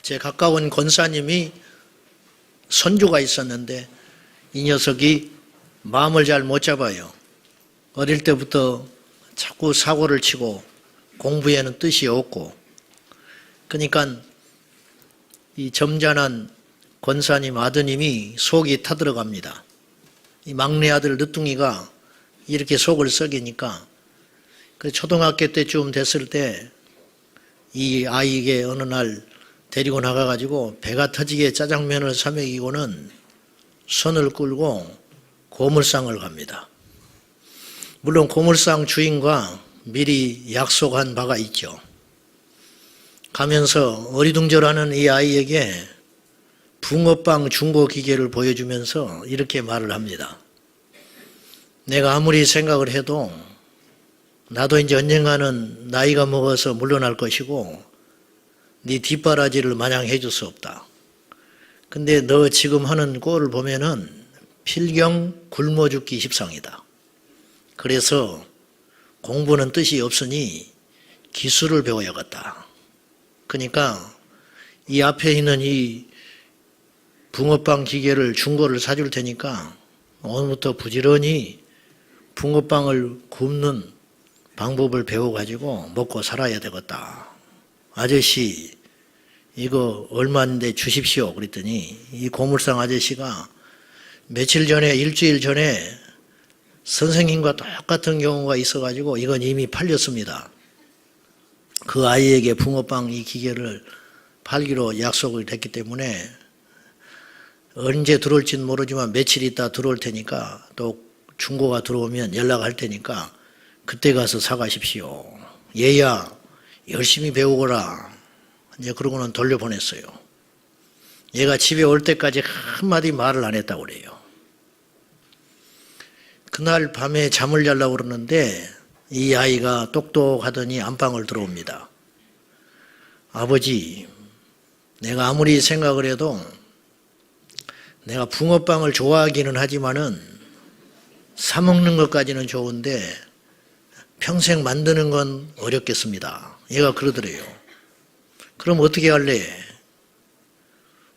제 가까운 권사님이 손주가 있었는데 이 녀석이 마음을 잘 못 잡아요. 어릴 때부터 자꾸 사고를 치고 공부에는 뜻이 없고, 그러니까 이 점잖은 권사님 아드님이 속이 타들어갑니다. 이 막내 아들 늦둥이가 이렇게 속을 썩이니까 초등학교 때쯤 됐을 때 이 아이에게 어느 날 데리고 나가가지고 배가 터지게 짜장면을 사 먹이고는 손을 끌고 고물상을 갑니다. 물론 고물상 주인과 미리 약속한 바가 있죠. 가면서 어리둥절하는 이 아이에게 붕어빵 중고 기계를 보여주면서 이렇게 말을 합니다. 내가 아무리 생각을 해도 나도 이제 언젠가는 나이가 먹어서 물러날 것이고 네 뒷바라지를 마냥 해줄 수 없다. 근데 너 지금 하는 꼴을 보면은 필경 굶어 죽기 십상이다. 그래서 공부는 뜻이 없으니 기술을 배워야겠다. 그러니까 이 앞에 있는 이 붕어빵 기계를 중고를 사줄 테니까 오늘부터 부지런히 붕어빵을 굽는 방법을 배워가지고 먹고 살아야 되겠다. 아저씨 이거 얼마인데 주십시오. 그랬더니 이 고물상 아저씨가 며칠 전에 일주일 전에 선생님과 똑같은 경우가 있어가지고 이건 이미 팔렸습니다. 그 아이에게 붕어빵 이 기계를 팔기로 약속을 했기 때문에 언제 들어올지는 모르지만 며칠 있다 들어올 테니까 또 중고가 들어오면 연락할 테니까 그때 가서 사가십시오. 얘야 열심히 배우거라. 이제 그러고는 돌려보냈어요. 얘가 집에 올 때까지 한마디 말을 안 했다고 그래요. 그날 밤에 잠을 자려고 그러는데 이 아이가 똑똑하더니 안방을 들어옵니다. 아버지, 내가 아무리 생각을 해도 내가 붕어빵을 좋아하기는 하지만은 사 먹는 것까지는 좋은데 평생 만드는 건 어렵겠습니다. 얘가 그러더래요. 그럼 어떻게 할래?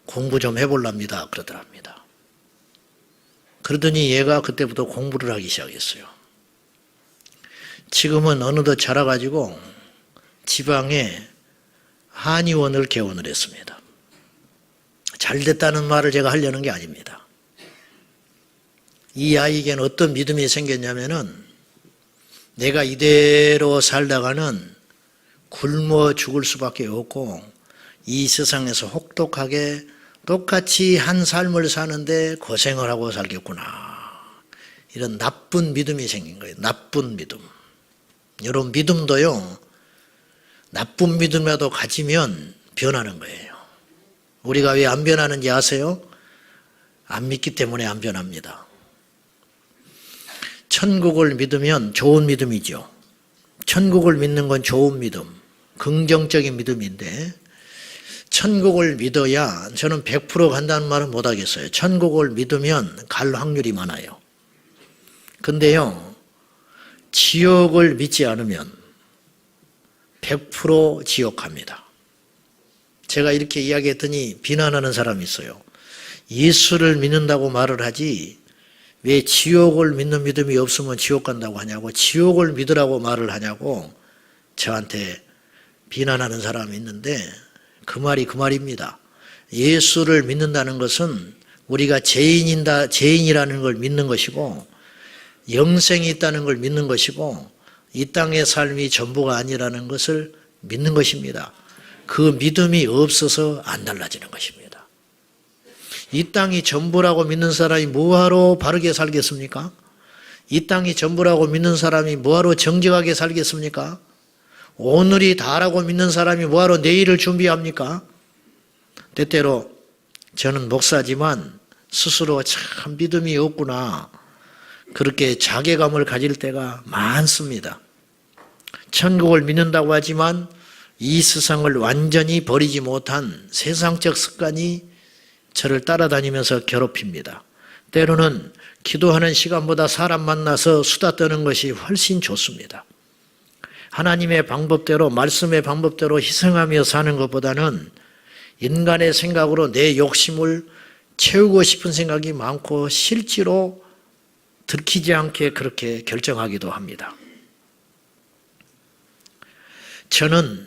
공부 좀 해볼랍니다. 그러더랍니다. 그러더니 얘가 그때부터 공부를 하기 시작했어요. 지금은 어느덧 자라가지고 지방에 한의원을 개원을 했습니다. 잘 됐다는 말을 제가 하려는 게 아닙니다. 이 아이에게는 어떤 믿음이 생겼냐면은 내가 이대로 살다가는 굶어 죽을 수밖에 없고 이 세상에서 혹독하게 똑같이 한 삶을 사는데 고생을 하고 살겠구나. 이런 나쁜 믿음이 생긴 거예요. 나쁜 믿음. 이런 믿음도요, 나쁜 믿음이라도 가지면 변하는 거예요. 우리가 왜 안 변하는지 아세요? 안 믿기 때문에 안 변합니다. 천국을 믿으면 좋은 믿음이죠. 천국을 믿는 건 좋은 믿음, 긍정적인 믿음인데 천국을 믿어야 저는 100% 간다는 말은 못하겠어요. 천국을 믿으면 갈 확률이 많아요. 근데요, 지옥을 믿지 않으면 100% 지옥 갑니다. 제가 이렇게 이야기했더니 비난하는 사람이 있어요. 예수를 믿는다고 말을 하지 왜 지옥을 믿는 믿음이 없으면 지옥 간다고 하냐고, 지옥을 믿으라고 말을 하냐고 저한테 비난하는 사람이 있는데 그 말이 그 말입니다. 예수를 믿는다는 것은 우리가 죄인이라는 걸 믿는 것이고 영생이 있다는 걸 믿는 것이고 이 땅의 삶이 전부가 아니라는 것을 믿는 것입니다. 그 믿음이 없어서 안 달라지는 것입니다. 이 땅이 전부라고 믿는 사람이 뭐하러 바르게 살겠습니까? 이 땅이 전부라고 믿는 사람이 뭐하러 정직하게 살겠습니까? 오늘이 다라고 믿는 사람이 뭐하러 내일을 준비합니까? 때때로 저는 목사지만 스스로 참 믿음이 없구나, 그렇게 자괴감을 가질 때가 많습니다. 천국을 믿는다고 하지만 이 세상을 완전히 버리지 못한 세상적 습관이 저를 따라다니면서 괴롭힙니다. 때로는 기도하는 시간보다 사람 만나서 수다 떠는 것이 훨씬 좋습니다. 하나님의 방법대로, 말씀의 방법대로 희생하며 사는 것보다는 인간의 생각으로 내 욕심을 채우고 싶은 생각이 많고 실제로 들키지 않게 그렇게 결정하기도 합니다. 저는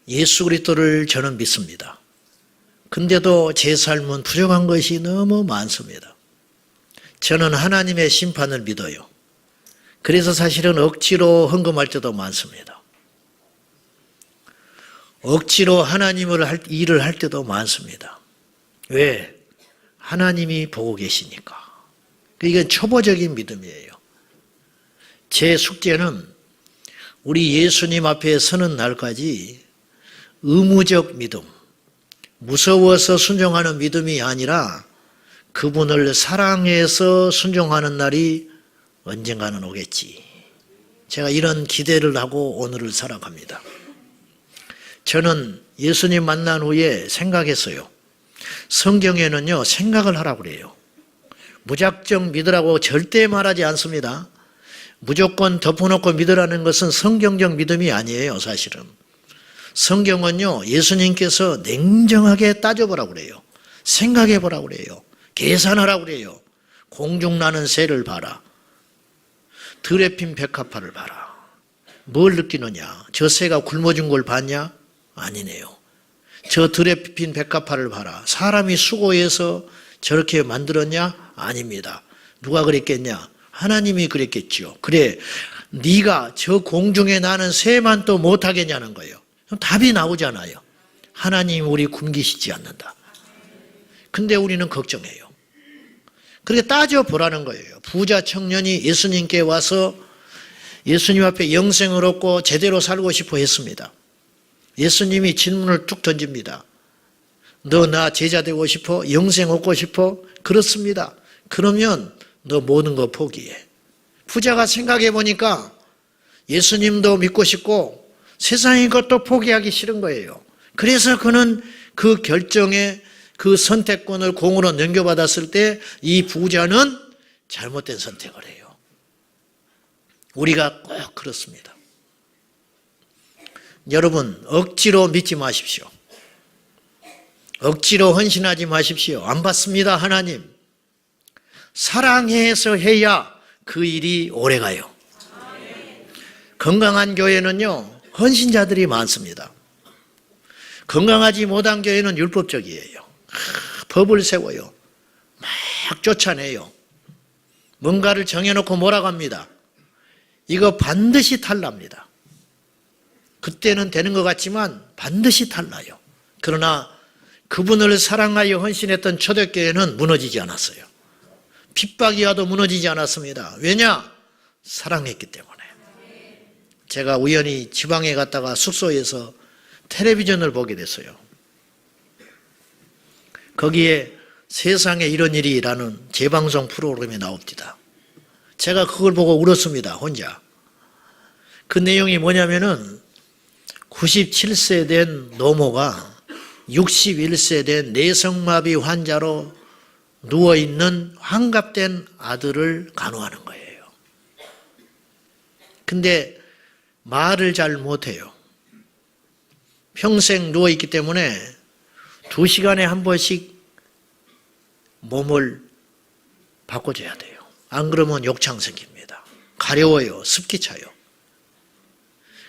예수 그리스도를 저는 믿습니다. 근데도 제 삶은 부족한 것이 너무 많습니다. 저는 하나님의 심판을 믿어요. 그래서 사실은 억지로 헌금할 때도 많습니다. 억지로 하나님을 일을 할 때도 많습니다. 왜? 하나님이 보고 계시니까. 이건 초보적인 믿음이에요. 제 숙제는 우리 예수님 앞에 서는 날까지 의무적 믿음, 무서워서 순종하는 믿음이 아니라 그분을 사랑해서 순종하는 날이 언젠가는 오겠지. 제가 이런 기대를 하고 오늘을 살아갑니다. 저는 예수님 만난 후에 생각했어요. 성경에는요, 생각을 하라고 그래요. 무작정 믿으라고 절대 말하지 않습니다. 무조건 덮어놓고 믿으라는 것은 성경적 믿음이 아니에요, 사실은. 성경은요, 예수님께서 냉정하게 따져보라고 그래요. 생각해 보라고 그래요. 계산하라고 그래요. 공중나는 새를 봐라. 들에 핀 백합화를 봐라. 뭘 느끼느냐? 저 새가 굶어준 걸 봤냐? 아니네요. 저 들에 핀 백합화를 봐라. 사람이 수고해서 저렇게 만들었냐? 아닙니다. 누가 그랬겠냐? 하나님이 그랬겠지요. 그래, 네가 저 공중에 나는 새만 또 못하겠냐는 거예요. 답이 나오잖아요. 하나님이 우리 굶기시지 않는다. 근데 우리는 걱정해요. 그렇게 따져보라는 거예요. 부자 청년이 예수님께 와서 예수님 앞에 영생을 얻고 제대로 살고 싶어 했습니다. 예수님이 질문을 툭 던집니다. 너 나 제자 되고 싶어? 영생 얻고 싶어? 그렇습니다. 그러면 너 모든 거 포기해. 부자가 생각해 보니까 예수님도 믿고 싶고 세상의 것도 포기하기 싫은 거예요. 그래서 그는 그 결정에 그 선택권을 공으로 넘겨받았을 때 이 부자는 잘못된 선택을 해요. 우리가 꼭 그렇습니다. 여러분, 억지로 믿지 마십시오. 억지로 헌신하지 마십시오. 안 받습니다, 하나님. 사랑해서 해야 그 일이 오래가요. 건강한 교회는요, 헌신자들이 많습니다. 건강하지 못한 교회는 율법적이에요. 법을 세워요. 막 쫓아내요. 뭔가를 정해놓고 몰아갑니다. 이거 반드시 탈납니다. 그때는 되는 것 같지만 반드시 탈나요. 그러나 그분을 사랑하여 헌신했던 초대교회는 무너지지 않았어요. 핍박이 와도 무너지지 않았습니다. 왜냐? 사랑했기 때문에. 제가 우연히 지방에 갔다가 숙소에서 텔레비전을 보게 됐어요. 거기에 세상에 이런 일이라는 재방송 프로그램이 나옵니다. 제가 그걸 보고 울었습니다, 혼자. 그 내용이 뭐냐면은 97세 된 노모가 61세 된 내성마비 환자로 누워있는 환갑된 아들을 간호하는 거예요. 근데 말을 잘 못해요. 평생 누워있기 때문에 2시간에 한 번씩 몸을 바꿔줘야 돼요. 안 그러면 욕창 생깁니다. 가려워요. 습기 차요.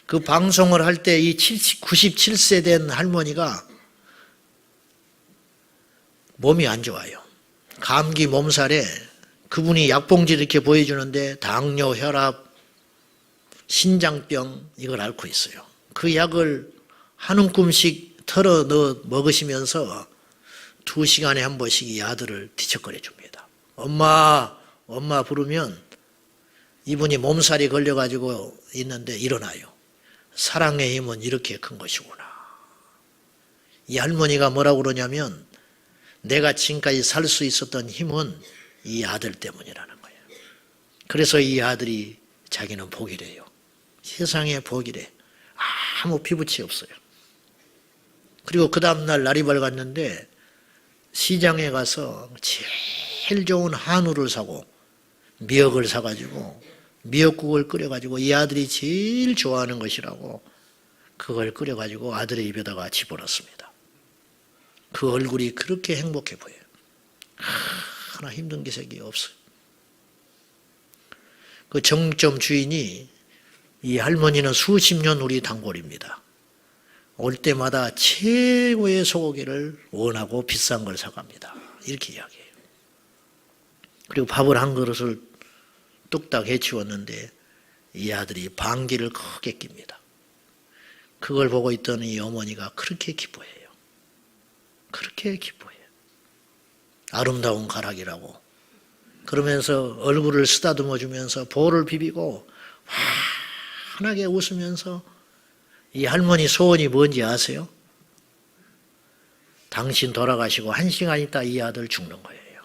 그 방송을 할 때 이 97세 된 할머니가 몸이 안 좋아요. 감기 몸살에 그분이 약봉지를 이렇게 보여주는데 당뇨, 혈압, 신장병 이걸 앓고 있어요. 그 약을 한 움큼씩 털어 넣어 먹으시면서 2시간에 한 번씩 이 아들을 뒤척거려 줍니다. 엄마, 엄마 부르면 이분이 몸살이 걸려가지고 있는데 일어나요. 사랑의 힘은 이렇게 큰 것이구나. 이 할머니가 뭐라고 그러냐면 내가 지금까지 살 수 있었던 힘은 이 아들 때문이라는 거예요. 그래서 이 아들이 자기는 복이래요. 세상에 복이래. 아무 피부치 없어요. 그리고 그 다음날 날이 밝았는데 시장에 가서 제일 좋은 한우를 사고 미역을 사가지고 미역국을 끓여가지고 이 아들이 제일 좋아하는 것이라고 그걸 끓여가지고 아들의 입에다가 집어넣습니다. 그 얼굴이 그렇게 행복해 보여요. 하나 힘든 기색이 없어요. 그 정점 주인이, 이 할머니는 수십 년 우리 단골입니다. 올 때마다 최고의 소고기를 원하고 비싼 걸 사갑니다. 이렇게 이야기해요. 그리고 밥을 한 그릇을 뚝딱 해치웠는데 이 아들이 방귀를 크게 낍니다. 그걸 보고 있던 이 어머니가 그렇게 기뻐해요. 그렇게 기뻐해요. 아름다운 가락이라고. 그러면서 얼굴을 쓰다듬어 주면서 볼을 비비고 환하게 웃으면서, 이 할머니 소원이 뭔지 아세요? 당신 돌아가시고 1시간 있다 이 아들 죽는 거예요.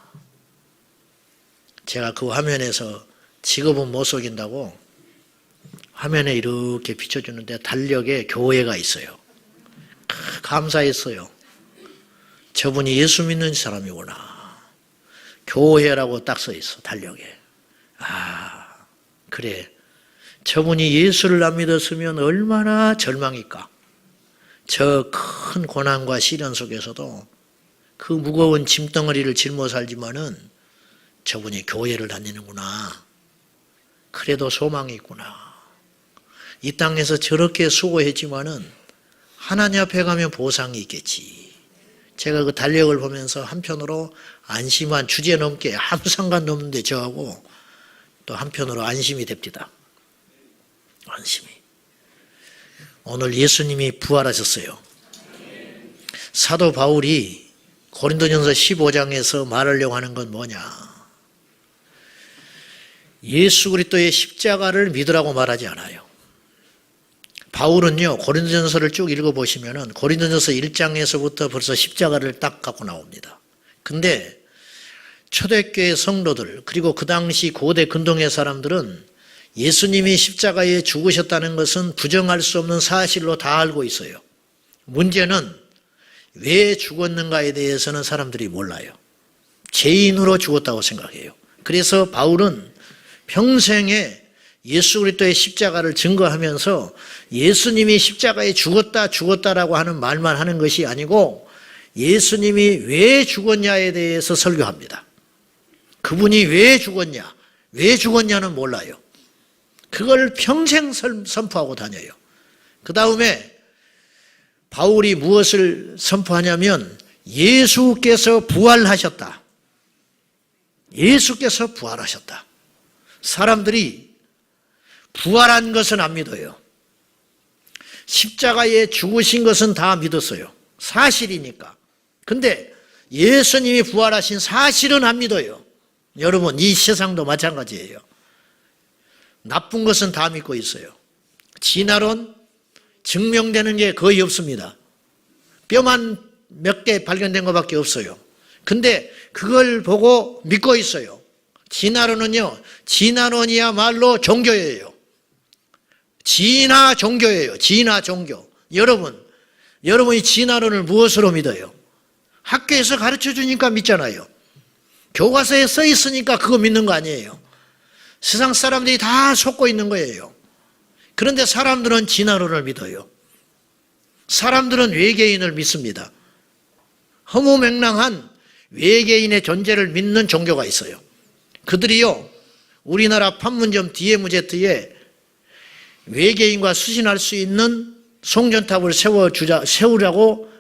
제가 그 화면에서 직업은 못 속인다고 화면에 이렇게 비춰주는데 달력에 교회가 있어요. 감사했어요. 저분이 예수 믿는 사람이구나. 교회라고 딱 써 있어, 달력에. 아, 그래. 저분이 예수를 안 믿었으면 얼마나 절망일까. 저 큰 고난과 시련 속에서도 그 무거운 짐덩어리를 짊어 살지만은 저분이 교회를 다니는구나. 그래도 소망이 있구나. 이 땅에서 저렇게 수고했지만은 하나님 앞에 가면 보상이 있겠지. 제가 그 달력을 보면서 한편으로 안심한, 주제넘게 아무 상관도 없는데 저하고 또 한편으로 안심이 됩니다. 안심이. 오늘 예수님이 부활하셨어요. 사도 바울이 고린도전서 15장에서 말하려고 하는 건 뭐냐? 예수 그리스도의 십자가를 믿으라고 말하지 않아요. 바울은요, 고린도전서를 쭉 읽어보시면은 고린도전서 1장에서부터 벌써 십자가를 딱 갖고 나옵니다. 근데 초대교회 성도들, 그리고 그 당시 고대 근동의 사람들은 예수님이 십자가에 죽으셨다는 것은 부정할 수 없는 사실로 다 알고 있어요. 문제는 왜 죽었는가에 대해서는 사람들이 몰라요. 죄인으로 죽었다고 생각해요. 그래서 바울은 평생에 예수 그리스도의 십자가를 증거하면서 예수님이 십자가에 죽었다라고 하는 말만 하는 것이 아니고 예수님이 왜 죽었냐에 대해서 설교합니다. 그분이 왜 죽었냐는 몰라요. 그걸 평생 선포하고 다녀요. 그 다음에 바울이 무엇을 선포하냐면 예수께서 부활하셨다. 예수께서 부활하셨다. 사람들이 부활한 것은 안 믿어요. 십자가에 죽으신 것은 다 믿었어요. 사실이니까. 근데 예수님이 부활하신 사실은 안 믿어요. 여러분, 이 세상도 마찬가지예요. 나쁜 것은 다 믿고 있어요. 진화론 증명되는 게 거의 없습니다. 뼈만 몇 개 발견된 것밖에 없어요. 근데 그걸 보고 믿고 있어요. 진화론은요, 진화론이야말로 종교예요. 진화 종교예요. 진화 종교. 여러분이 진화론을 무엇으로 믿어요? 학교에서 가르쳐 주니까 믿잖아요. 교과서에 써 있으니까 그거 믿는 거 아니에요. 세상 사람들이 다 속고 있는 거예요. 그런데 사람들은 진화론을 믿어요. 사람들은 외계인을 믿습니다. 허무맹랑한 외계인의 존재를 믿는 종교가 있어요. 그들이요, 우리나라 판문점 DMZ에 외계인과 수신할 수 있는 송전탑을 세우라고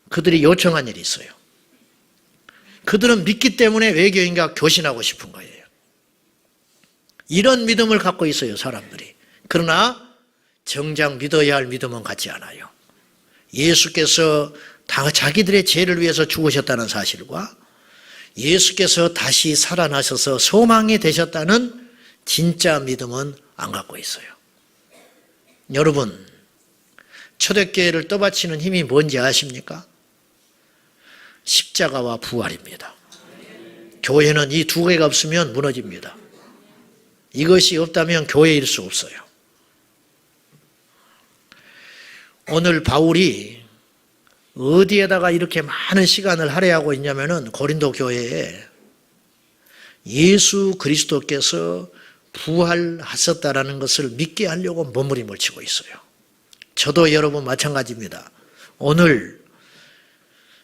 그들이 요청한 일이 있어요. 그들은 믿기 때문에 외계인과 교신하고 싶은 거예요. 이런 믿음을 갖고 있어요, 사람들이. 그러나 정작 믿어야 할 믿음은 같지 않아요. 예수께서 다 자기들의 죄를 위해서 죽으셨다는 사실과 예수께서 다시 살아나셔서 소망이 되셨다는 진짜 믿음은 안 갖고 있어요. 여러분, 초대교회를 떠받치는 힘이 뭔지 아십니까? 십자가와 부활입니다. 교회는 이 두 개가 없으면 무너집니다. 이것이 없다면 교회일 수 없어요. 오늘 바울이 어디에다가 이렇게 많은 시간을 할애하고 있냐면은 고린도 교회에 예수 그리스도께서 부활하셨다라는 것을 믿게 하려고 몸부림을 치고 있어요. 저도 여러분 마찬가지입니다. 오늘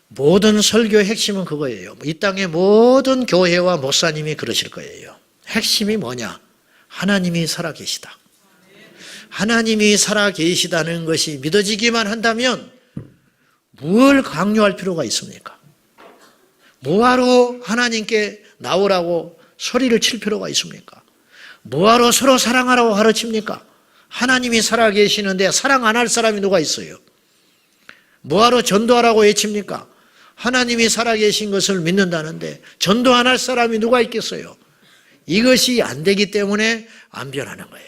모든 설교의 핵심은 그거예요. 이 땅의 모든 교회와 목사님이 그러실 거예요. 핵심이 뭐냐? 하나님이 살아계시다. 하나님이 살아계시다는 것이 믿어지기만 한다면 뭘 강요할 필요가 있습니까? 뭐하러 하나님께 나오라고 소리를 칠 필요가 있습니까? 뭐하러 서로 사랑하라고 가르칩니까? 하나님이 살아계시는데 사랑 안 할 사람이 누가 있어요? 뭐하러 전도하라고 외칩니까? 하나님이 살아계신 것을 믿는다는데 전도 안 할 사람이 누가 있겠어요? 이것이 안 되기 때문에 안 변하는 거예요.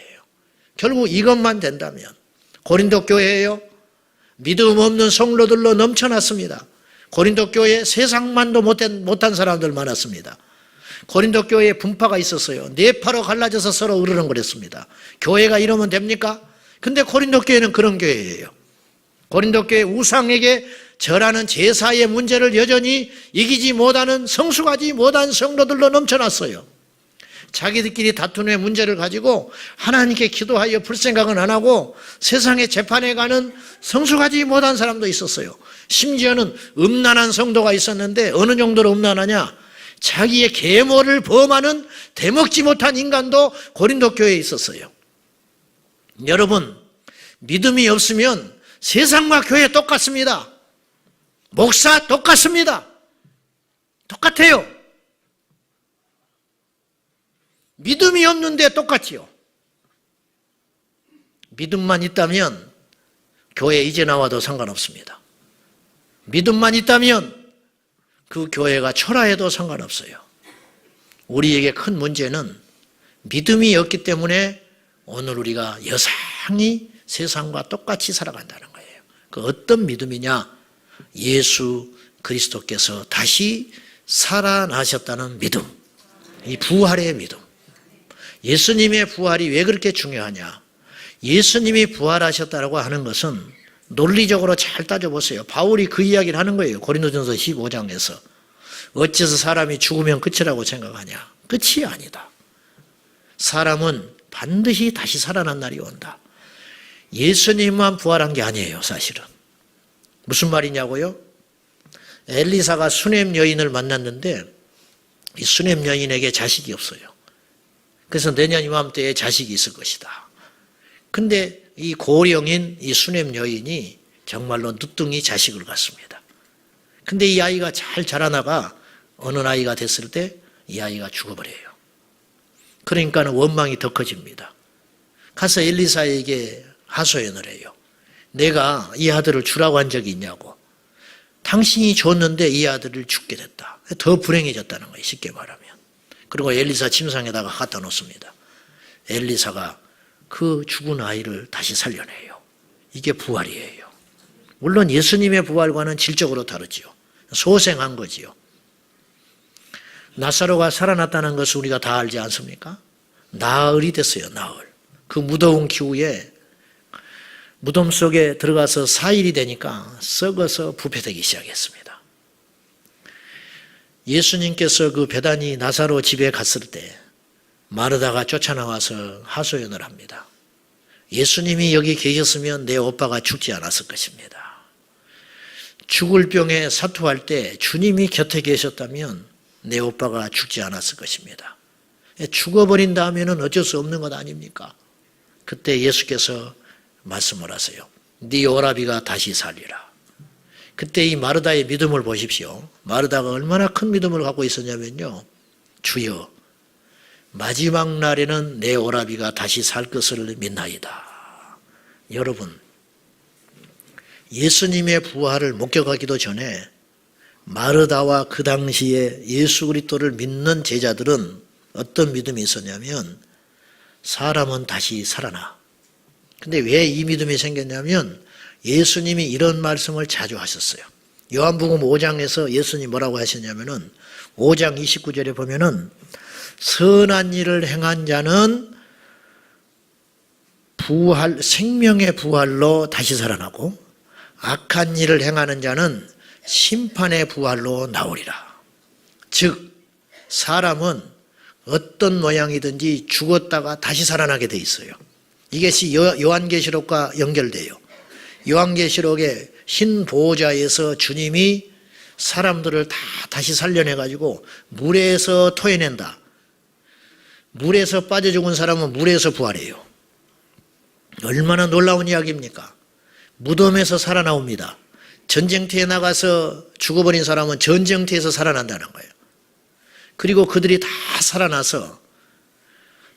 결국 이것만 된다면 고린도 교회예요. 믿음 없는 성도들로 넘쳐났습니다. 고린도 교회에 세상만도 못한 사람들 많았습니다. 고린도 교회에 분파가 있었어요. 네파로 갈라져서 서로 으르렁거렸습니다. 교회가 이러면 됩니까? 근데 고린도 교회는 그런 교회예요. 고린도 교회 우상에게 절하는 제사의 문제를 여전히 이기지 못하는 성숙하지 못한 성도들로 넘쳐났어요. 자기들끼리 다투는 문제를 가지고 하나님께 기도하여 풀 생각은 안 하고 세상의 재판에 가는 성숙하지 못한 사람도 있었어요. 심지어는 음란한 성도가 있었는데 어느 정도로 음란하냐? 자기의 계모를 범하는 대먹지 못한 인간도 고린도 교회에 있었어요. 여러분, 믿음이 없으면 세상과 교회 똑같습니다. 목사 똑같습니다. 똑같아요. 믿음이 없는데 똑같지요. 믿음만 있다면 교회 이제 나와도 상관없습니다. 믿음만 있다면 그 교회가 초라해도 상관없어요. 우리에게 큰 문제는 믿음이 없기 때문에 오늘 우리가 여상히 세상과 똑같이 살아간다는 거예요. 그 어떤 믿음이냐? 예수 그리스도께서 다시 살아나셨다는 믿음. 이 부활의 믿음. 예수님의 부활이 왜 그렇게 중요하냐? 예수님이 부활하셨다고 하는 것은 논리적으로 잘 따져보세요. 바울이 그 이야기를 하는 거예요. 고린도전서 15장에서. 어째서 사람이 죽으면 끝이라고 생각하냐? 끝이 아니다. 사람은 반드시 다시 살아난 날이 온다. 예수님만 부활한 게 아니에요, 사실은. 무슨 말이냐고요? 엘리사가 수넴 여인을 만났는데 이 수넴 여인에게 자식이 없어요. 그래서 내년 이맘때에 자식이 있을 것이다. 근데 이 고령인 이 수넴 여인이 정말로 늦둥이 자식을 갖습니다. 근데 이 아이가 잘 자라나가 어느 나이가 됐을 때 이 아이가 죽어버려요. 그러니까 원망이 더 커집니다. 가서 엘리사에게 하소연을 해요. 내가 이 아들을 주라고 한 적이 있냐고. 당신이 줬는데 이 아들을 죽게 됐다. 더 불행해졌다는 거예요, 쉽게 말하면. 그리고 엘리사 침상에다가 갖다 놓습니다. 엘리사가 그 죽은 아이를 다시 살려내요. 이게 부활이에요. 물론 예수님의 부활과는 질적으로 다르지요. 소생한 거지요. 나사로가 살아났다는 것을 우리가 다 알지 않습니까? 나흘이 됐어요, 나흘. 그 무더운 기후에 무덤 속에 들어가서 4일이 되니까 썩어서 부패되기 시작했습니다. 예수님께서 그 베다니 나사로 집에 갔을 때 마르다가 쫓아나와서 하소연을 합니다. 예수님이 여기 계셨으면 내 오빠가 죽지 않았을 것입니다. 죽을 병에 사투할 때 주님이 곁에 계셨다면 내 오빠가 죽지 않았을 것입니다. 죽어버린 다음에는 어쩔 수 없는 것 아닙니까? 그때 예수께서 말씀을 하세요. 네 오라비가 다시 살리라. 그때 이 마르다의 믿음을 보십시오. 마르다가 얼마나 큰 믿음을 갖고 있었냐면요. 주여, 마지막 날에는 내 오라비가 다시 살 것을 믿나이다. 여러분, 예수님의 부활을 목격하기도 전에 마르다와 그 당시에 예수 그리스도를 믿는 제자들은 어떤 믿음이 있었냐면 사람은 다시 살아나. 근데 왜 이 믿음이 생겼냐면 예수님이 이런 말씀을 자주 하셨어요. 요한복음 5장에서 예수님이 뭐라고 하셨냐면은 5장 29절에 보면은 선한 일을 행한 자는 부활, 생명의 부활로 다시 살아나고 악한 일을 행하는 자는 심판의 부활로 나오리라. 즉 사람은 어떤 모양이든지 죽었다가 다시 살아나게 돼 있어요. 이것이 요한계시록과 연결돼요. 요한계시록에 흰 보호자에서 주님이 사람들을 다 다시 살려내가지고 물에서 토해낸다. 물에서 빠져 죽은 사람은 물에서 부활해요. 얼마나 놀라운 이야기입니까? 무덤에서 살아나옵니다. 전쟁터에 나가서 죽어버린 사람은 전쟁터에서 살아난다는 거예요. 그리고 그들이 다 살아나서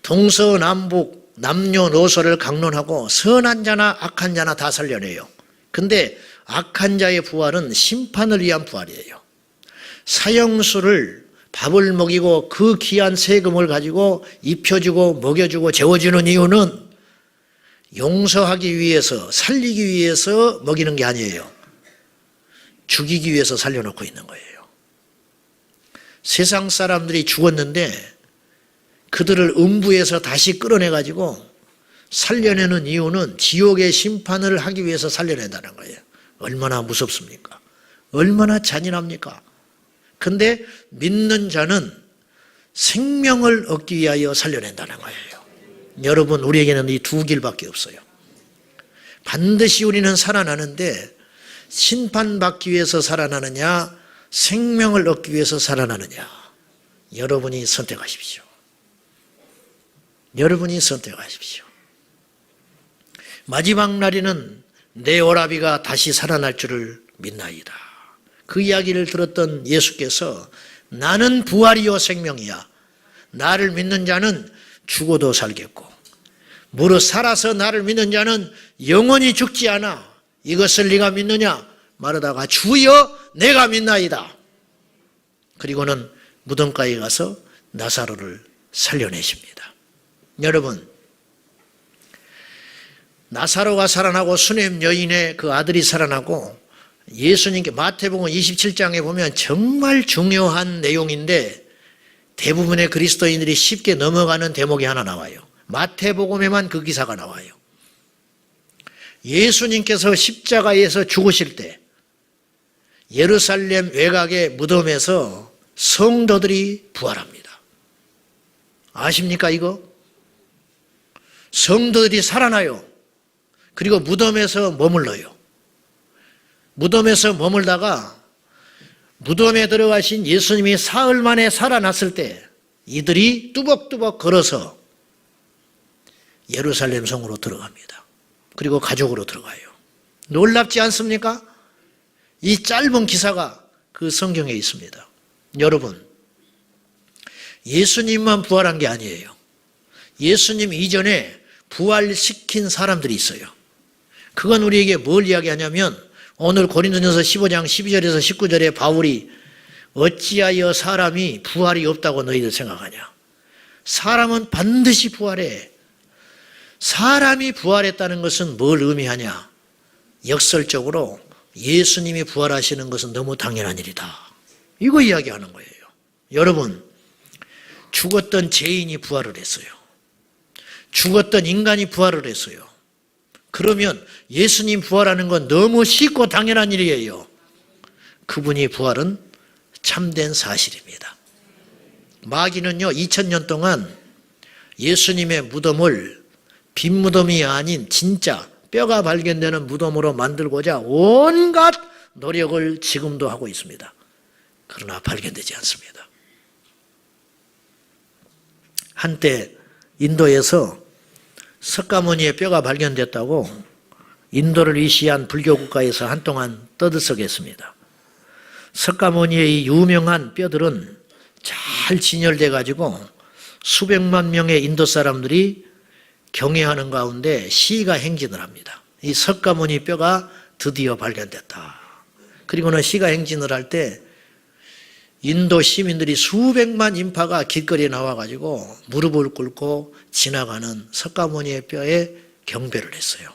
동서남북 남녀노소를 강론하고 선한 자나 악한 자나 다 살려내요. 근데 악한 자의 부활은 심판을 위한 부활이에요. 사형수를 밥을 먹이고 그 귀한 세금을 가지고 입혀주고 먹여주고 재워주는 이유는 용서하기 위해서, 살리기 위해서 먹이는 게 아니에요. 죽이기 위해서 살려놓고 있는 거예요. 세상 사람들이 죽었는데 그들을 음부에서 다시 끌어내가지고 살려내는 이유는 지옥의 심판을 하기 위해서 살려낸다는 거예요. 얼마나 무섭습니까? 얼마나 잔인합니까? 근데 믿는 자는 생명을 얻기 위하여 살려낸다는 거예요. 여러분, 우리에게는 이 두 길밖에 없어요. 반드시 우리는 살아나는데 심판받기 위해서 살아나느냐, 생명을 얻기 위해서 살아나느냐, 여러분이 선택하십시오. 여러분이 선택하십시오. 마지막 날에는 내 오라비가 다시 살아날 줄을 믿나이다. 그 이야기를 들었던 예수께서 나는 부활이요 생명이야. 나를 믿는 자는 죽어도 살겠고 무릇 살아서 나를 믿는 자는 영원히 죽지 않아. 이것을 네가 믿느냐? 말하다가 주여 내가 믿나이다. 그리고는 무덤가에 가서 나사로를 살려내십니다. 여러분, 나사로가 살아나고 수넴 여인의 그 아들이 살아나고 예수님께 마태복음 27장에 보면 정말 중요한 내용인데 대부분의 그리스도인들이 쉽게 넘어가는 대목이 하나 나와요. 마태복음에만 그 기사가 나와요. 예수님께서 십자가에서 죽으실 때 예루살렘 외곽의 무덤에서 성도들이 부활합니다. 아십니까 이거? 성도들이 살아나요. 그리고 무덤에서 머물러요. 무덤에서 머물다가 무덤에 들어가신 예수님이 사흘 만에 살아났을 때 이들이 뚜벅뚜벅 걸어서 예루살렘 성으로 들어갑니다. 그리고 가족으로 들어가요. 놀랍지 않습니까? 이 짧은 기사가 그 성경에 있습니다. 여러분, 예수님만 부활한 게 아니에요. 예수님 이전에 부활시킨 사람들이 있어요. 그건 우리에게 뭘 이야기하냐면 오늘 고린도전서 15장 12절에서 19절에 바울이 어찌하여 사람이 부활이 없다고 너희들 생각하냐? 사람은 반드시 부활해. 사람이 부활했다는 것은 뭘 의미하냐? 역설적으로 예수님이 부활하시는 것은 너무 당연한 일이다. 이거 이야기하는 거예요. 여러분, 죽었던 죄인이 부활을 했어요. 죽었던 인간이 부활을 했어요. 그러면 예수님 부활하는 건 너무 쉽고 당연한 일이에요. 그분이 부활은 참된 사실입니다. 마귀는요 2000년 동안 예수님의 무덤을 빈 무덤이 아닌 진짜 뼈가 발견되는 무덤으로 만들고자 온갖 노력을 지금도 하고 있습니다. 그러나 발견되지 않습니다. 한때 인도에서 석가모니의 뼈가 발견됐다고 인도를 위시한 불교 국가에서 한동안 떠들썩했습니다. 석가모니의 이 유명한 뼈들은 잘 진열돼 가지고 수백만 명의 인도 사람들이 경외하는 가운데 시가 행진을 합니다. 이 석가모니 뼈가 드디어 발견됐다. 그리고는 시가 행진을 할 때 인도 시민들이 수백만 인파가 길거리에 나와가지고 무릎을 꿇고 지나가는 석가모니의 뼈에 경배를 했어요.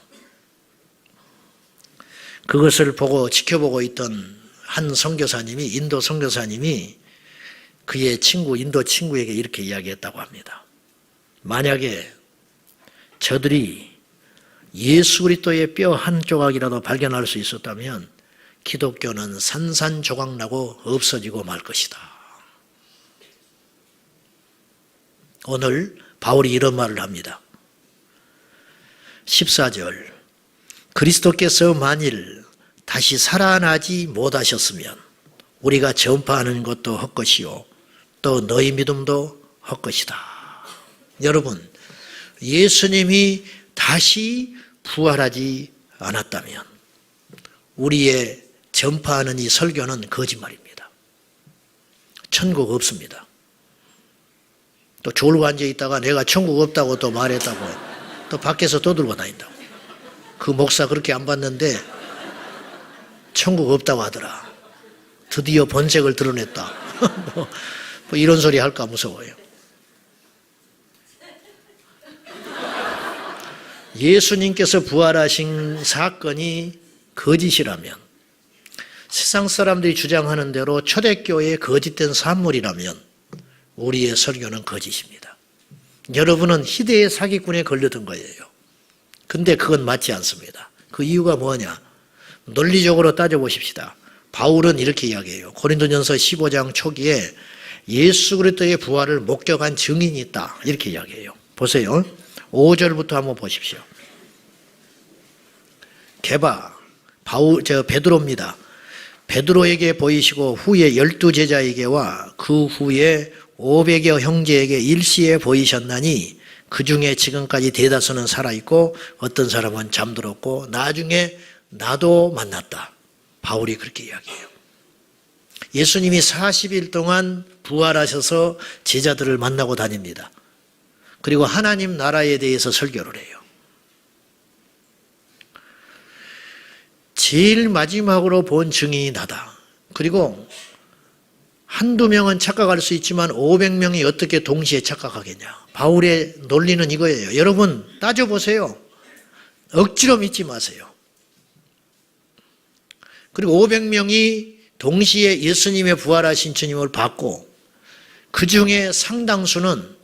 그것을 보고 지켜보고 있던 한 선교사님이, 인도 선교사님이 그의 친구, 인도 친구에게 이렇게 이야기했다고 합니다. 만약에 저들이 예수 그리스도의 뼈 한 조각이라도 발견할 수 있었다면 기독교는 산산조각나고 없어지고 말 것이다. 오늘 바울이 이런 말을 합니다. 14절, 그리스도께서 만일 다시 살아나지 못하셨으면 우리가 전파하는 것도 헛것이요 또 너희 믿음도 헛것이다. 여러분, 예수님이 다시 부활하지 않았다면 우리의 전파하는 이 설교는 거짓말입니다. 천국 없습니다. 또 졸고 앉아 있다가 내가 천국 없다고 또 말했다고 또 밖에서 떠들고 다닌다고. 그 목사 그렇게 안 봤는데 천국 없다고 하더라. 드디어 본색을 드러냈다. 뭐 이런 소리 할까 무서워요. 예수님께서 부활하신 사건이 거짓이라면, 세상 사람들이 주장하는 대로 초대교회의 거짓된 산물이라면 우리의 설교는 거짓입니다. 여러분은 희대의 사기꾼에 걸려든 거예요. 근데 그건 맞지 않습니다. 그 이유가 뭐냐? 논리적으로 따져보십시다. 바울은 이렇게 이야기해요. 고린도전서 15장 초기에 예수 그리스도의 부활을 목격한 증인이 있다. 이렇게 이야기해요. 보세요. 5절부터 한번 보십시오. 베드로입니다. 베드로에게 보이시고 후에 12제자에게와 그 후에 500여 형제에게 일시에 보이셨나니 그 중에 지금까지 대다수는 살아있고 어떤 사람은 잠들었고 나중에 나도 만났다. 바울이 그렇게 이야기해요. 예수님이 40일 동안 부활하셔서 제자들을 만나고 다닙니다. 그리고 하나님 나라에 대해서 설교를 해요. 제일 마지막으로 본 증인이 나다. 그리고 한두 명은 착각할 수 있지만 500명이 어떻게 동시에 착각하겠냐. 바울의 논리는 이거예요. 여러분 따져보세요. 억지로 믿지 마세요. 그리고 500명이 동시에 예수님의 부활하신 주님을 봤고 그 중에 상당수는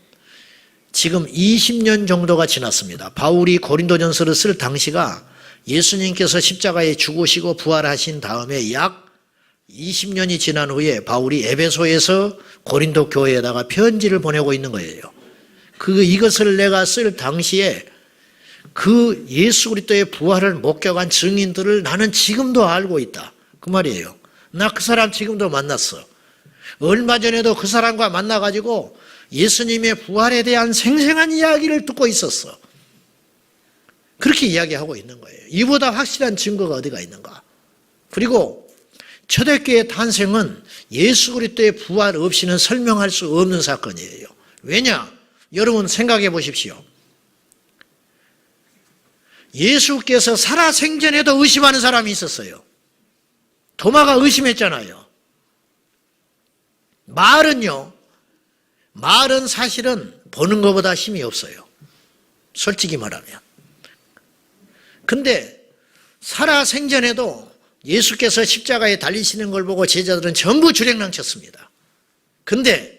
지금 20년 정도가 지났습니다. 바울이 고린도전서를 쓸 당시가 예수님께서 십자가에 죽으시고 부활하신 다음에 약 20년이 지난 후에 바울이 에베소에서 고린도 교회에다가 편지를 보내고 있는 거예요. 이것을 내가 쓸 당시에 그 예수 그리스도의 부활을 목격한 증인들을 나는 지금도 알고 있다. 그 말이에요. 나 그 사람 지금도 만났어. 얼마 전에도 그 사람과 만나가지고 예수님의 부활에 대한 생생한 이야기를 듣고 있었어. 그렇게 이야기하고 있는 거예요. 이보다 확실한 증거가 어디가 있는가. 그리고 초대교회의 탄생은 예수 그리스도의 부활 없이는 설명할 수 없는 사건이에요. 왜냐? 여러분 생각해 보십시오. 예수께서 살아생전에도 의심하는 사람이 있었어요. 도마가 의심했잖아요. 말은 사실은 보는 것보다 힘이 없어요. 솔직히 말하면. 근데 살아생전에도 예수께서 십자가에 달리시는 걸 보고 제자들은 전부 주랭랑 쳤습니다. 근데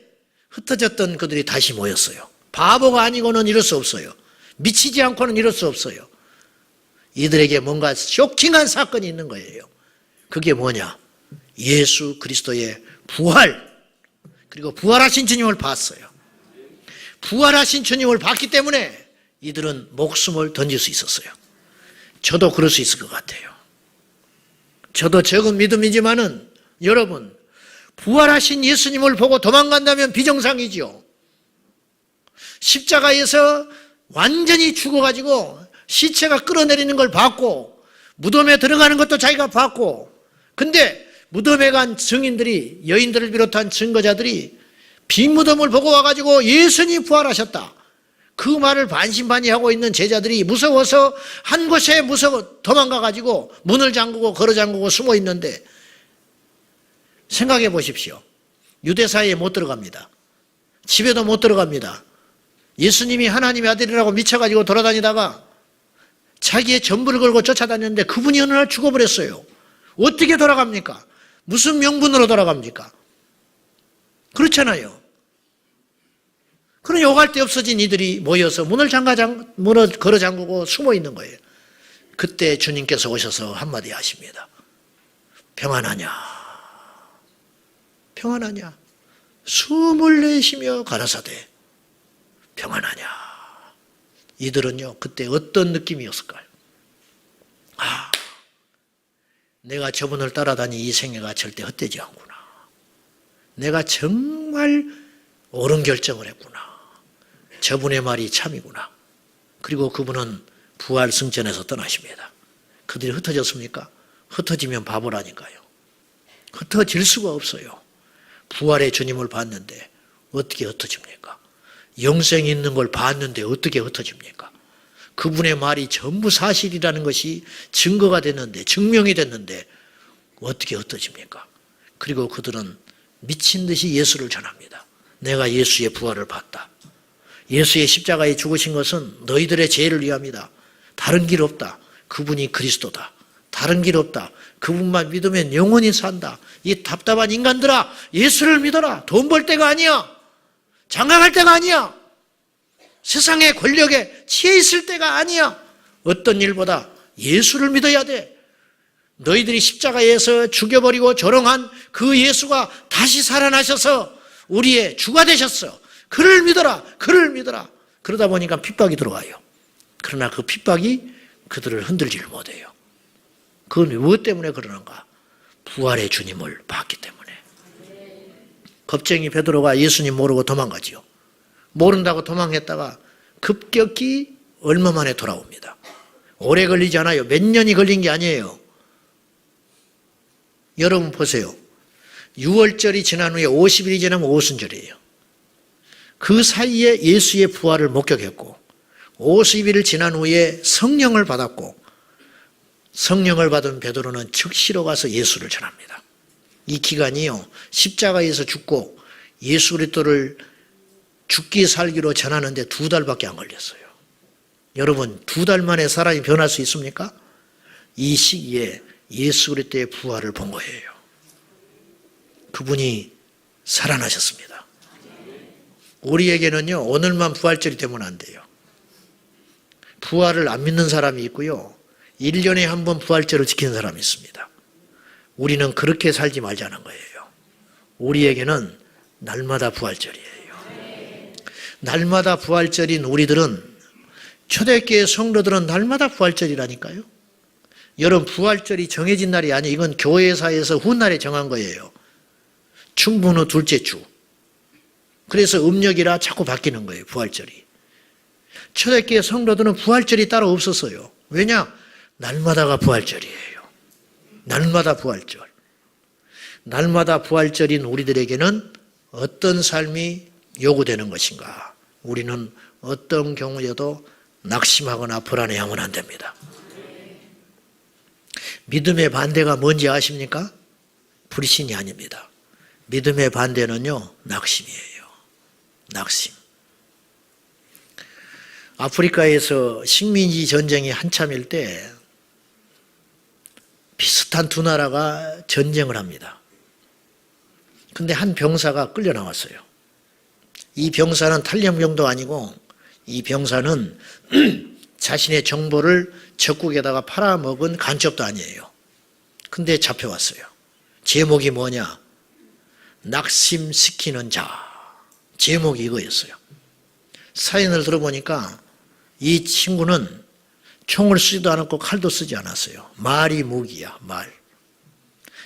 흩어졌던 그들이 다시 모였어요. 바보가 아니고는 이럴 수 없어요. 미치지 않고는 이럴 수 없어요. 이들에게 뭔가 쇼킹한 사건이 있는 거예요. 그게 뭐냐? 예수 그리스도의 부활, 그리고 부활하신 주님을 봤어요. 부활하신 주님을 봤기 때문에 이들은 목숨을 던질 수 있었어요. 저도 그럴 수 있을 것 같아요. 저도 적은 믿음이지만은 여러분, 부활하신 예수님을 보고 도망간다면 비정상이지요. 십자가에서 완전히 죽어가지고 시체가 끌어내리는 걸 봤고 무덤에 들어가는 것도 자기가 봤고, 근데 무덤에 간 증인들이, 여인들을 비롯한 증거자들이 빈 무덤을 보고 와가지고 예수님 부활하셨다, 그 말을 반신반의하고 있는 제자들이 무서워서 한 곳에 도망가가지고 문을 잠그고 걸어 잠그고 숨어 있는데, 생각해 보십시오. 유대사회에 못 들어갑니다. 집에도 못 들어갑니다. 예수님이 하나님의 아들이라고 미쳐가지고 돌아다니다가 자기의 전부를 걸고 쫓아다녔는데 그분이 어느 날 죽어버렸어요. 어떻게 돌아갑니까? 무슨 명분으로 돌아갑니까? 그렇잖아요. 그러니 오갈 데 없어진 이들이 모여서 문을 걸어 잠그고 숨어 있는 거예요. 그때 주님께서 오셔서 한마디 하십니다. 평안하냐? 평안하냐? 숨을 내쉬며 가라사대 평안하냐? 이들은요, 그때 어떤 느낌이었을까요? 내가 저분을 따라다니 이 생애가 절대 헛되지 않구나. 내가 정말 옳은 결정을 했구나. 저분의 말이 참이구나. 그리고 그분은 부활 승천에서 떠나십니다. 그들이 흩어졌습니까? 흩어지면 바보라니까요. 흩어질 수가 없어요. 부활의 주님을 봤는데 어떻게 흩어집니까? 영생이 있는 걸 봤는데 어떻게 흩어집니까? 그분의 말이 전부 사실이라는 것이 증거가 됐는데, 증명이 됐는데 어떻게 흩어집니까? 그리고 그들은 미친 듯이 예수를 전합니다. 내가 예수의 부활을 봤다. 예수의 십자가에 죽으신 것은 너희들의 죄를 위함이다. 다른 길 없다. 그분이 그리스도다. 다른 길 없다. 그분만 믿으면 영원히 산다. 이 답답한 인간들아, 예수를 믿어라. 돈 벌 때가 아니야. 장가갈 때가 아니야. 세상의 권력에 취해 있을 때가 아니야. 어떤 일보다 예수를 믿어야 돼. 너희들이 십자가에서 죽여버리고 조롱한 그 예수가 다시 살아나셔서 우리의 주가 되셨어. 그를 믿어라. 그를 믿어라. 그러다 보니까 핍박이 들어와요. 그러나 그 핍박이 그들을 흔들지를 못해요. 그건 무엇 때문에 그러는가? 부활의 주님을 봤기 때문에. 겁쟁이 베드로가 예수님 모르고 도망가지요. 모른다고 도망했다가 급격히 얼마 만에 돌아옵니다. 오래 걸리지 않아요. 몇 년이 걸린 게 아니에요. 여러분 보세요. 6월절이 지난 후에 50일이 지나면 오순절이에요. 그 사이에 예수의 부활을 목격했고 50일을 지난 후에 성령을 받았고 성령을 받은 베드로는 즉시로 가서 예수를 전합니다. 이 기간이요. 십자가에서 죽고 예수 그리스도를 죽기 살기로 전하는데 2달밖에 안 걸렸어요. 여러분 2달 만에 사람이 변할 수 있습니까? 이 시기에 예수 그리스도의 부활을 본 거예요. 그분이 살아나셨습니다. 우리에게는요. 오늘만 부활절이 되면 안 돼요. 부활을 안 믿는 사람이 있고요. 1년에 한 번 부활절을 지키는 사람이 있습니다. 우리는 그렇게 살지 말자는 거예요. 우리에게는 날마다 부활절이에요. 날마다 부활절인 우리들은 초대교회 성도들은 날마다 부활절이라니까요. 여러분 부활절이 정해진 날이 아니에요. 이건 교회사에서 훗날에 정한 거예요. 충분 후 둘째 주. 그래서 음력이라 자꾸 바뀌는 거예요. 부활절이. 초대교회 성도들은 부활절이 따로 없었어요. 왜냐? 날마다가 부활절이에요. 날마다 부활절. 날마다 부활절인 우리들에게는 어떤 삶이 요구되는 것인가? 우리는 어떤 경우에도 낙심하거나 불안해하면 안 됩니다. 믿음의 반대가 뭔지 아십니까? 불신이 아닙니다. 믿음의 반대는요, 낙심이에요. 낙심. 아프리카에서 식민지 전쟁이 한참일 때 비슷한 두 나라가 전쟁을 합니다. 근데 한 병사가 끌려 나왔어요. 이 병사는 탈영병도 아니고 이 병사는 자신의 정보를 적국에다가 팔아먹은 간첩도 아니에요. 근데 잡혀왔어요. 제목이 뭐냐? 낙심시키는 자. 제목이 이거였어요. 사연을 들어보니까 이 친구는 총을 쓰지도 않았고 칼도 쓰지 않았어요. 말이 무기야, 말.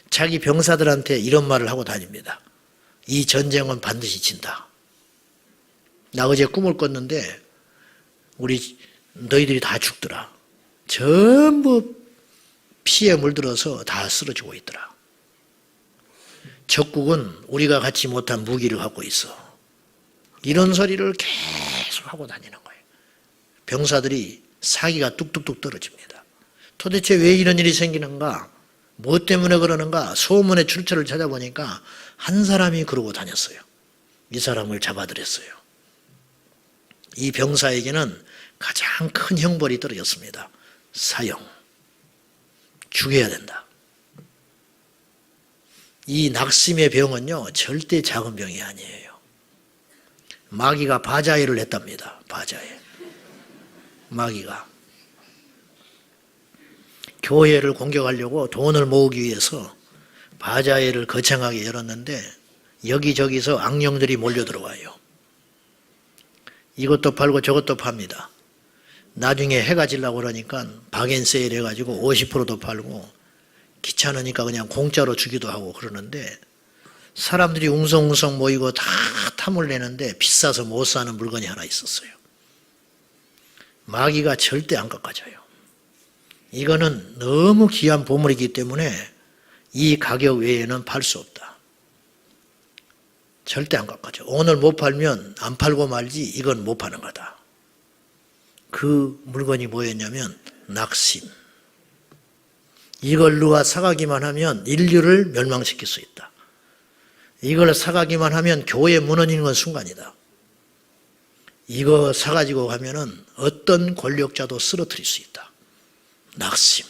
자기 병사들한테 이런 말을 하고 다닙니다. 이 전쟁은 반드시 진다. 나 어제 꿈을 꿨는데 너희들이 다 죽더라. 전부 피에 물들어서 다 쓰러지고 있더라. 적국은 우리가 갖지 못한 무기를 갖고 있어. 이런 소리를 계속 하고 다니는 거예요. 병사들이 사기가 뚝뚝뚝 떨어집니다. 도대체 왜 이런 일이 생기는가? 무엇 때문에 그러는가? 소문의 출처를 찾아보니까 한 사람이 그러고 다녔어요. 이 사람을 잡아들였어요. 이 병사에게는 가장 큰 형벌이 떨어졌습니다. 사형. 죽여야 된다. 이 낙심의 병은요, 절대 작은 병이 아니에요. 마귀가 바자회를 했답니다. 바자회. 마귀가. 교회를 공격하려고 돈을 모으기 위해서 바자회를 거창하게 열었는데 여기저기서 악령들이 몰려 들어와요. 이것도 팔고 저것도 팝니다. 나중에 해가 지려고 그러니까 박앤세일 해가지고 50%도 팔고 귀찮으니까 그냥 공짜로 주기도 하고 그러는데 사람들이 웅성웅성 모이고 다 탐을 내는데 비싸서 못 사는 물건이 하나 있었어요. 마귀가 절대 안 깎아줘요. 이거는 너무 귀한 보물이기 때문에 이 가격 외에는 팔 수 없다. 절대 안 깎아줘. 오늘 못 팔면 안 팔고 말지 이건 못 파는 거다. 그 물건이 뭐였냐면 낙심. 이걸 누가 사가기만 하면 인류를 멸망시킬 수 있다. 이걸 사가기만 하면 교회 무너지는 건 순간이다. 이거 사가지고 가면은 어떤 권력자도 쓰러뜨릴 수 있다. 낙심.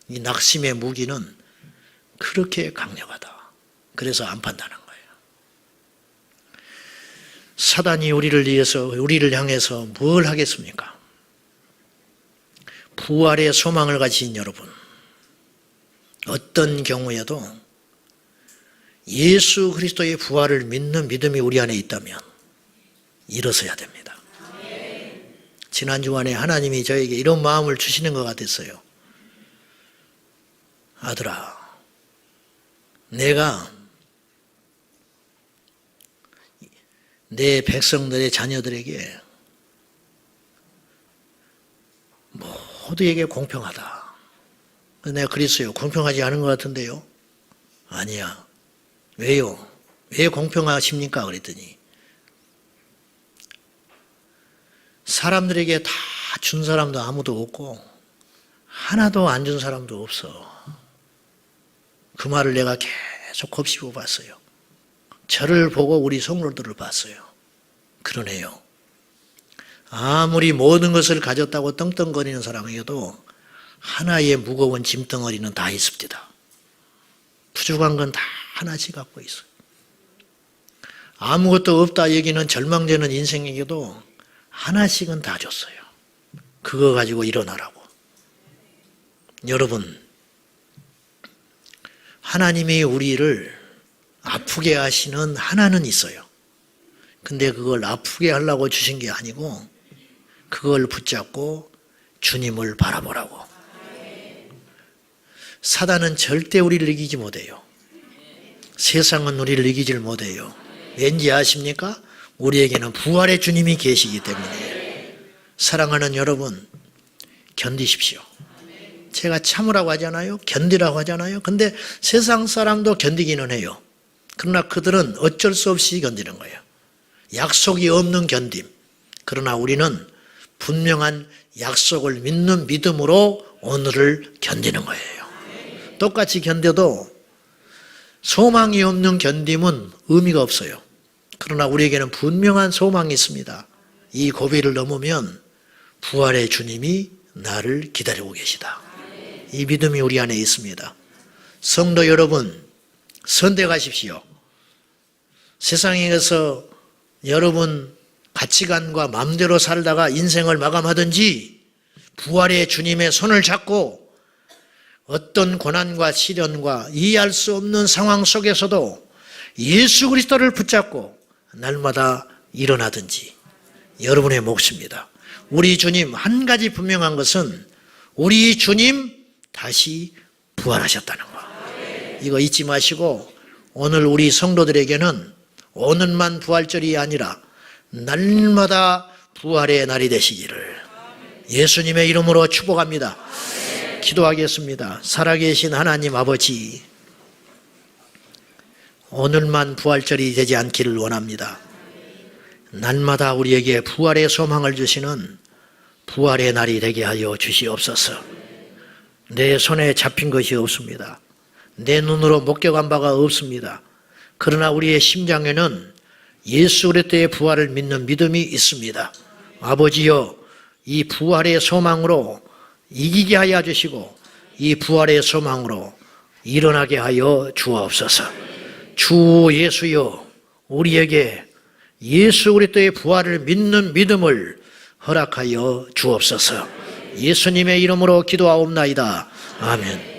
이 낙심의 무기는 그렇게 강력하다. 그래서 안 판다는 거예요. 사단이 우리를 향해서 뭘 하겠습니까? 부활의 소망을 가진 여러분, 어떤 경우에도 예수 그리스도의 부활을 믿는 믿음이 우리 안에 있다면 일어서야 됩니다. 지난 주간에 하나님이 저에게 이런 마음을 주시는 것 같았어요. 아들아, 내가 내 백성들의 자녀들에게 모두에게 공평하다. 내가 그랬어요. 공평하지 않은 것 같은데요. 아니야. 왜요? 왜 공평하십니까? 그랬더니 사람들에게 다 준 사람도 아무도 없고 하나도 안 준 사람도 없어. 그 말을 내가 계속 곱씹어 봤어요. 저를 보고 우리 성도들을 봤어요. 그러네요. 아무리 모든 것을 가졌다고 떵떵거리는 사람에게도 하나의 무거운 짐덩어리는 다 있습니다. 부족한 건 다 하나씩 갖고 있어요. 아무것도 없다 여기는 절망되는 인생에게도 하나씩은 다 줬어요. 그거 가지고 일어나라고. 여러분, 하나님이 우리를 아프게 하시는 하나는 있어요. 근데 그걸 아프게 하려고 주신 게 아니고 그걸 붙잡고 주님을 바라보라고. 사단은 절대 우리를 이기지 못해요. 세상은 우리를 이기질 못해요. 왠지 아십니까? 우리에게는 부활의 주님이 계시기 때문에. 사랑하는 여러분, 견디십시오. 제가 참으라고 하잖아요. 견디라고 하잖아요. 근데 세상 사람도 견디기는 해요. 그러나 그들은 어쩔 수 없이 견디는 거예요. 약속이 없는 견딤. 그러나 우리는 분명한 약속을 믿는 믿음으로 오늘을 견디는 거예요. 똑같이 견뎌도 소망이 없는 견딤은 의미가 없어요. 그러나 우리에게는 분명한 소망이 있습니다. 이 고비를 넘으면 부활의 주님이 나를 기다리고 계시다. 이 믿음이 우리 안에 있습니다. 성도 여러분, 선택하십시오. 세상에서 여러분 가치관과 마음대로 살다가 인생을 마감하든지 부활의 주님의 손을 잡고 어떤 고난과 시련과 이해할 수 없는 상황 속에서도 예수 그리스도를 붙잡고 날마다 일어나든지 여러분의 몫입니다. 우리 주님, 한 가지 분명한 것은 우리 주님 다시 부활하셨다는 거. 이거 잊지 마시고 오늘 우리 성도들에게는 오늘만 부활절이 아니라 날마다 부활의 날이 되시기를 예수님의 이름으로 축복합니다. 기도하겠습니다. 살아계신 하나님 아버지, 오늘만 부활절이 되지 않기를 원합니다. 날마다 우리에게 부활의 소망을 주시는 부활의 날이 되게 하여 주시옵소서. 내 손에 잡힌 것이 없습니다. 내 눈으로 목격한 바가 없습니다. 그러나 우리의 심장에는 예수 그리스도의 부활을 믿는 믿음이 있습니다. 아버지여, 이 부활의 소망으로 이기게 하여 주시고 이 부활의 소망으로 일어나게 하여 주옵소서. 주 예수여, 우리에게 예수 그리스도의 부활을 믿는 믿음을 허락하여 주옵소서. 예수님의 이름으로 기도하옵나이다. 아멘.